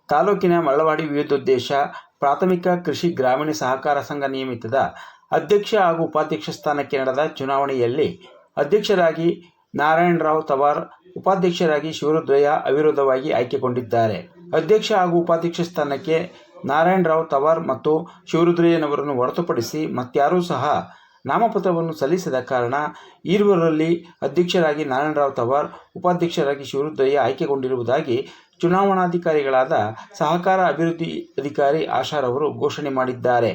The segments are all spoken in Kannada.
ತಾಲೂಕಿನ ಮಳ್ಳವಾಡಿ ವಿವಿಧೋದ್ದೇಶ ಪ್ರಾಥಮಿಕ ಕೃಷಿ ಗ್ರಾಮೀಣ ಸಹಕಾರ ಸಂಘ ನಿಯಮಿತದ ಅಧ್ಯಕ್ಷ ಹಾಗೂ ಉಪಾಧ್ಯಕ್ಷ ಸ್ಥಾನಕ್ಕೆ ನಡೆದ ಚುನಾವಣೆಯಲ್ಲಿ ಅಧ್ಯಕ್ಷರಾಗಿ ನಾರಾಯಣರಾವ್ ತವಾರ್, ಉಪಾಧ್ಯಕ್ಷರಾಗಿ ಶಿವರುದ್ರಯ್ಯ ಅವಿರೋಧವಾಗಿ ಆಯ್ಕೆಗೊಂಡಿದ್ದಾರೆ. ಅಧ್ಯಕ್ಷ ಹಾಗೂ ಉಪಾಧ್ಯಕ್ಷ ಸ್ಥಾನಕ್ಕೆ ನಾರಾಯಣರಾವ್ ತವಾರ್ ಮತ್ತು ಶಿವರುದ್ರಯ್ಯನವರನ್ನು ಹೊರತುಪಡಿಸಿ ಮತ್ಯಾರೂ ಸಹ ನಾಮಪತ್ರವನ್ನು ಸಲ್ಲಿಸದ ಕಾರಣ ಈರುವರಲ್ಲಿ ಅಧ್ಯಕ್ಷರಾಗಿ ನಾರಾಯಣರಾವ್ ತವಾರ್, ಉಪಾಧ್ಯಕ್ಷರಾಗಿ ಶಿವರುದ್ರಯ್ಯ ಆಯ್ಕೆಗೊಂಡಿರುವುದಾಗಿ ಚುನಾವಣಾಧಿಕಾರಿಗಳಾದ ಸಹಕಾರ ಅಭಿವೃದ್ಧಿ ಅಧಿಕಾರಿ ಆಶಾರವರು ಘೋಷಣೆ ಮಾಡಿದ್ದಾರೆ.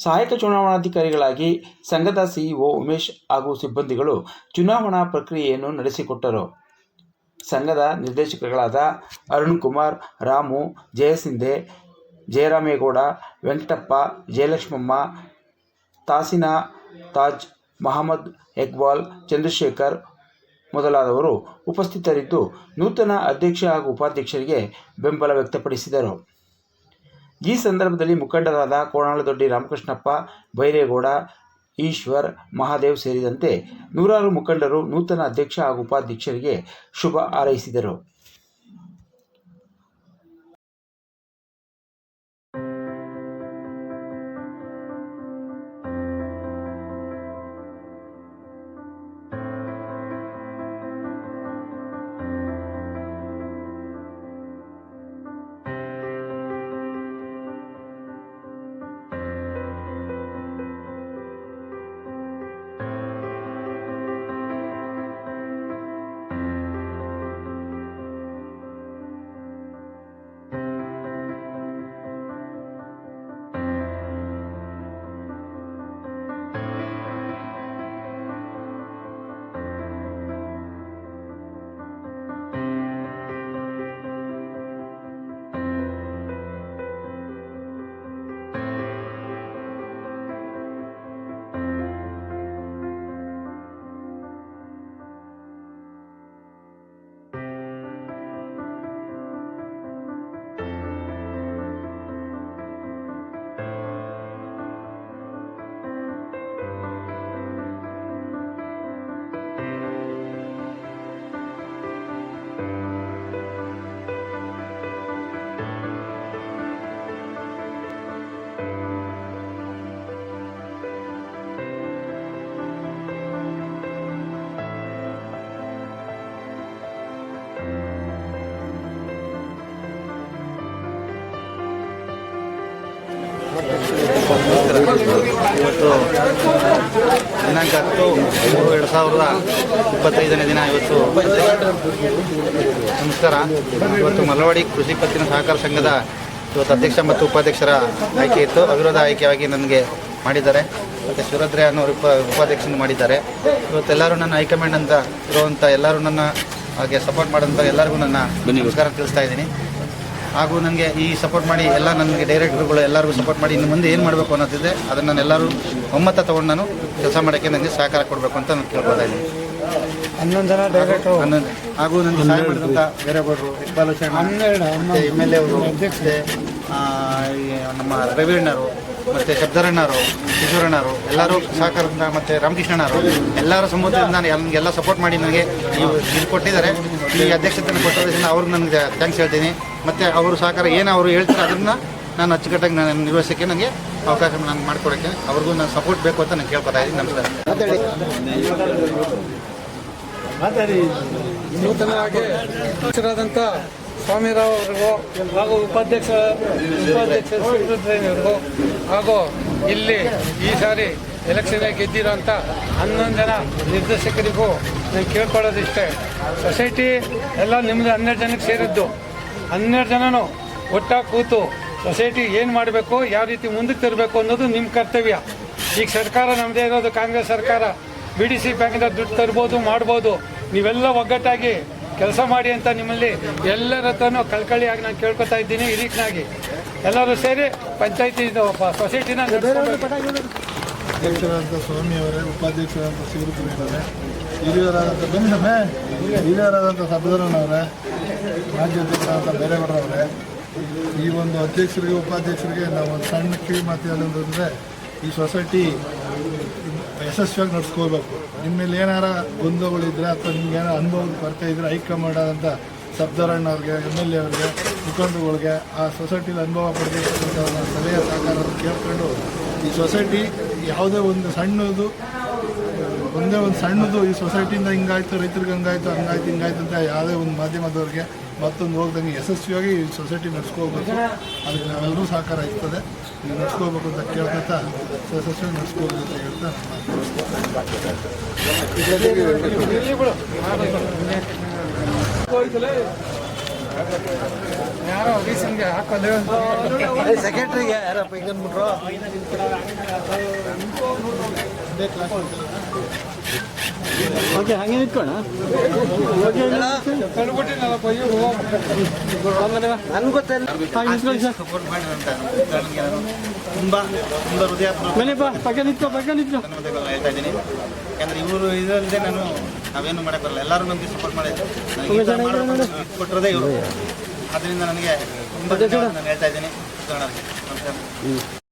ಸಹಾಯಕ ಚುನಾವಣಾಧಿಕಾರಿಗಳಾಗಿ ಸಂಘದ ಸಿಇಒ ಉಮೇಶ್ ಹಾಗೂ ಸಿಬ್ಬಂದಿಗಳು ಚುನಾವಣಾ ಪ್ರಕ್ರಿಯೆಯನ್ನು ನಡೆಸಿಕೊಟ್ಟರು. ಸಂಘದ ನಿರ್ದೇಶಕರುಗಳಾದ ಅರುಣ್ ಕುಮಾರ್, ರಾಮು, ಜಯಸಿಂಧೆ, ಜಯರಾಮೇಗೌಡ, ವೆಂಕಟಪ್ಪ, ಜಯಲಕ್ಷ್ಮಮ್ಮ, ತಾಸಿನಾ ತಾಜ್, ಮಹಮ್ಮದ್ ಇಕ್ಬಾಲ್, ಚಂದ್ರಶೇಖರ್ ಮೊದಲಾದವರು ಉಪಸ್ಥಿತರಿದ್ದು ನೂತನ ಅಧ್ಯಕ್ಷ ಹಾಗೂ ಉಪಾಧ್ಯಕ್ಷರಿಗೆ ಬೆಂಬಲ ವ್ಯಕ್ತಪಡಿಸಿದರು. ಈ ಸಂದರ್ಭದಲ್ಲಿ ಮುಖಂಡರಾದ ಕೋಣಾಳದೊಡ್ಡಿ ರಾಮಕೃಷ್ಣಪ್ಪ, ಬೈರೇಗೌಡ, ಈಶ್ವರ್, ಮಹಾದೇವ್ ಸೇರಿದಂತೆ ನೂರಾರು ಮುಖಂಡರು ನೂತನ ಅಧ್ಯಕ್ಷ ಹಾಗೂ ಉಪಾಧ್ಯಕ್ಷರಿಗೆ ಶುಭ ಹಾರೈಸಿದರು. ಇವತ್ತು ದಿನಾಂಕ 10/3/2025 ದಿನ. ಇವತ್ತು ನಮಸ್ಕಾರ. ಇವತ್ತು ಮಲ್ಲವಾಡಿ ಕೃಷಿ ಪತ್ತಿನ ಸಹಕಾರ ಸಂಘದ ಇವತ್ತು ಅಧ್ಯಕ್ಷ ಮತ್ತು ಉಪಾಧ್ಯಕ್ಷರ ಆಯ್ಕೆ ಇತ್ತು. ಅವಿರೋಧ ಆಯ್ಕೆಯಾಗಿ ನನಗೆ ಮಾಡಿದ್ದಾರೆ. ಮತ್ತು ಶಿವರುದ್ರಯ್ಯ ಅನ್ನೋರು ಉಪಾಧ್ಯಕ್ಷನ ಮಾಡಿದ್ದಾರೆ. ಇವತ್ತೆಲ್ಲರೂ ನನ್ನ ಹೈಕಮಾಂಡ್ ಅಂತ ಇರುವಂಥ ಎಲ್ಲರೂ ನನ್ನ ಹಾಗೆ ಸಪೋರ್ಟ್ ಮಾಡೋಂಥ ಎಲ್ಲರಿಗೂ ನನ್ನ ನಮಸ್ಕಾರ ತಿಳಿಸ್ತಾ ಇದ್ದೀನಿ. ಹಾಗೂ ನನಗೆ ಈ ಸಪೋರ್ಟ್ ಮಾಡಿ ಎಲ್ಲ ನನಗೆ ಡೈರೆಕ್ಟರ್ಗಳು ಎಲ್ಲರಿಗೂ ಸಪೋರ್ಟ್ ಮಾಡಿ ಇನ್ನು ಮುಂದೆ ಏನು ಮಾಡಬೇಕು ಅನ್ನೋದಿದೆ ಅದನ್ನು ನಾನು ಎಲ್ಲರೂ ಒಮ್ಮತ ತೊಗೊಂಡು ನಾನು ಕೆಲಸ ಮಾಡೋಕ್ಕೆ ನನಗೆ ಸಹಕಾರ ಕೊಡಬೇಕು ಅಂತ ನಾನು ಕೇಳ್ಕೊತಾ ಇದ್ದೀನಿ. 11 ಜನ ಡೈರೆಕ್ಟರ್ ಹಾಗೂ ನನಗೆ ಸಹಾಯ ಮಾಡಿದಂಥ ಬೇರೆಗೌಡರು, ಇಕ್ಬಾಲ್ ಹುಸೇನ್, MLA ಅವರು, ಅಧ್ಯಕ್ಷತೆ ನಮ್ಮ ರವಿಯಣ್ಣರು, ಮತ್ತು ಶಬ್ದರಣ್ಣರು, ಕಿಶೋರಣ್ಣರು ಎಲ್ಲರೂ ಸಹಕಾರದಿಂದ, ಮತ್ತು ರಾಮಕೃಷ್ಣಣ್ಣರು ಎಲ್ಲರ ಸಮ್ಮುಖದಿಂದ ನನಗೆಲ್ಲ ಸಪೋರ್ಟ್ ಮಾಡಿ ನನಗೆ ಇದು ಕೊಟ್ಟಿದ್ದಾರೆ. ಈ ಅಧ್ಯಕ್ಷತೆಯನ್ನು ಕೊಟ್ಟಿರೋದ್ರಿಂದ ಅವ್ರಿಗೆ ನನಗೆ ಥ್ಯಾಂಕ್ಸ್ ಹೇಳ್ತೀನಿ. ಮತ್ತು ಅವರು ಸಹಕಾರ ಏನು ಅವರು ಹೇಳ್ತಾರೆ ಅದನ್ನು ನಾನು ಅಚ್ಚುಕಟ್ಟಾಗಿ ನಾನು ನಿರ್ವಹಿಸೋಕ್ಕೆ ನನಗೆ ಅವಕಾಶ ನಾನು ಮಾಡಿಕೊಡೋಕ್ಕೆ ಅವ್ರಿಗೂ ನಾನು ಸಪೋರ್ಟ್ ಬೇಕು ಅಂತ ನಾನು ಕೇಳ್ಕೊತಾ ಇದ್ದೀನಿ. ನಮಸ್ಕಾರ. ನೂತನವಾಗಿ ಅಧ್ಯಕ್ಷರಾದಂಥ ಸ್ವಾಮಿರಾವ್ ಅವರಿಗೂ ಹಾಗೂ ಉಪಾಧ್ಯಕ್ಷ ಶಿವರುದ್ರಯ್ಯನವ್ರಿಗೂ ಹಾಗೂ ಇಲ್ಲಿ ಈ ಸಾರಿ ಎಲೆಕ್ಷನ್ ಗೆದ್ದಿರೋಂಥ 11 ಜನ ನಿರ್ದೇಶಕರಿಗೂ ನಾನು ಕೇಳ್ಕೊಳ್ಳೋದಿಷ್ಟೇ. ಸೊಸೈಟಿ ಎಲ್ಲ ನಿಮ್ಮದು 12 ಜನಕ್ಕೆ ಸೇರಿದ್ದು. 12 ಜನನೂ ಒಟ್ಟಾಗಿ ಕೂತು ಸೊಸೈಟಿ ಏನು ಮಾಡಬೇಕು, ಯಾವ ರೀತಿ ಮುಂದಕ್ಕೆ ತರಬೇಕು ಅನ್ನೋದು ನಿಮ್ಮ ಕರ್ತವ್ಯ. ಈಗ ಸರ್ಕಾರ ನಮ್ಮದೇ ಇರೋದು ಕಾಂಗ್ರೆಸ್ ಸರ್ಕಾರ. BDC ಬ್ಯಾಂಕಿಂದ ದುಡ್ಡು ತರ್ಬೋದು, ಮಾಡ್ಬೋದು. ನೀವೆಲ್ಲ ಒಗ್ಗಟ್ಟಾಗಿ ಕೆಲಸ ಮಾಡಿ ಅಂತ ನಿಮ್ಮಲ್ಲಿ ಎಲ್ಲರ ಹತ್ರನೂ ಕಳ್ಕಳಿಯಾಗಿ ನಾನು ಕೇಳ್ಕೊತಾ ಇದ್ದೀನಿ. ಹಿರಿಕನಾಗಿ ಎಲ್ಲರೂ ಸೇರಿ ಪಂಚಾಯತಿ ಸೊಸೈಟಿನ ಅಧ್ಯಕ್ಷರಾದಂಥ ಸ್ವಾಮಿಯವರೇ, ಉಪಾಧ್ಯಕ್ಷರಾದಂಥ ಶಿವರುದ್ರಯ್ಯನವರೇ, ಹಿರಿಯರಾದಂಥ ಸಬ್ದರಣ್ಣವರೇ, ಮಾಜಿ ಅಧ್ಯಕ್ಷರಾದಂಥ ಬೇರೆಗೌಡರವರೇ, ಈ ಒಂದು ಅಧ್ಯಕ್ಷರಿಗೆ ಉಪಾಧ್ಯಕ್ಷರಿಗೆ ನಾವು ಒಂದು ಸಣ್ಣ ಕಿವಿ ಮಾತು ಹೇಳೋದಂದರೆ ಈ ಸೊಸೈಟಿ ಯಶಸ್ವಿಯಾಗಿ ನಡೆಸ್ಕೋಬೇಕು. ನಿಮ್ಮ ಮೇಲೆ ಏನಾರ ಗೊಂದಲಗಳಿದ್ರೆ ಅಥವಾ ನಿಮ್ಗೆ ಏನಾರ ಅನುಭವದ ಕೊರತೆ ಇದ್ದರೆ ಹೈಕಮಾಂಡ್ ಆದಂಥ ಸಬ್ದರಣ್ಣವ್ರಿಗೆ MLA ಅವ್ರಿಗೆ ಮುಖಂಡರುಗಳಿಗೆ ಆ ಸೊಸೈಟಿಲಿ ಅನುಭವ ಪಡೆದಿರ್ತಕ್ಕಂಥ ಸಲಹೆ ಸಹಕಾರವನ್ನು ಕೇಳ್ಕೊಂಡು ಈ ಸೊಸೈಟಿ ಯಾವುದೇ ಒಂದು ಸಣ್ಣದು ಈ ಸೊಸೈಟಿಯಿಂದ ಹಿಂಗಾಯ್ತು, ರೈತರಿಗೆ ಹಂಗಾಯ್ತು ಹಿಂಗಾಯ್ತು ಅಂತ ಯಾವುದೇ ಒಂದು ಮಾಧ್ಯಮದವ್ರಿಗೆ ಮತ್ತೊಂದು ಹೋಗ್ದಂಗೆ ಯಶಸ್ವಿಯಾಗಿ ಈ ಸೊಸೈಟಿ ನಡ್ಸ್ಕೋಬೇಕು. ಅದಕ್ಕೆ ನಾವೆಲ್ಲರೂ ಸಹಕಾರ ಇರ್ತದೆ, ನೀವು ನಡ್ಸ್ಕೋಬೇಕು ಅಂತ ಕೇಳ್ಕೊತಾ ಯಶಸ್ವಿ ನಡ್ಸ್ಕೋಬೇಕು ಅಂತ ಹೇಳ್ತಾ ಯಾರೋ ರೀಸನ್ಗೆ ಹಾಕೋದು ಸೆಕ್ರೆಟ್ರಿಗೆ ಯಾರಪ್ಪ ಈಗ ಅಂದ್ಬಿಟ್ರು ಓಕೆ, ಹಂಗೆ ನಿಂತ್ಕೋಣ. ತಳ್ಬಿಟ್ಟಿನಲ್ಲಪ್ಪ ಇವರು ನನಗೆ ಗೊತ್ತಿಲ್ಲ ಸಪೋರ್ಟ್ ಮಾಡಿರಂತ ನನಗೆ ತುಂಬ ಹೃದಯಾತ್ಮಕ ಪಕ್ಕ ನಿಂತ್ಕೋ ಧನ್ಯವಾದಗಳು ಹೇಳ್ತಾ ಇದ್ದೀನಿ. ಯಾಕಂದರೆ ಇವರು ಇದಲ್ಲದೆ ನಾವೇನು ಮಾಡೋಕ್ಕೆ ಬರಲ್ಲ. ಎಲ್ಲರೂ ನಮಗೆ ಸಪೋರ್ಟ್ ಮಾಡಿದ್ರು, ಕೊಟ್ಟಿರೋದೇ ಇವರು. ಆದ್ದರಿಂದ ನನಗೆ ತುಂಬ ಧನ್ಯವಾದ ನಾನು ಹೇಳ್ತಾ ಇದ್ದೀನಿ. ನಮಸ್ಕಾರ.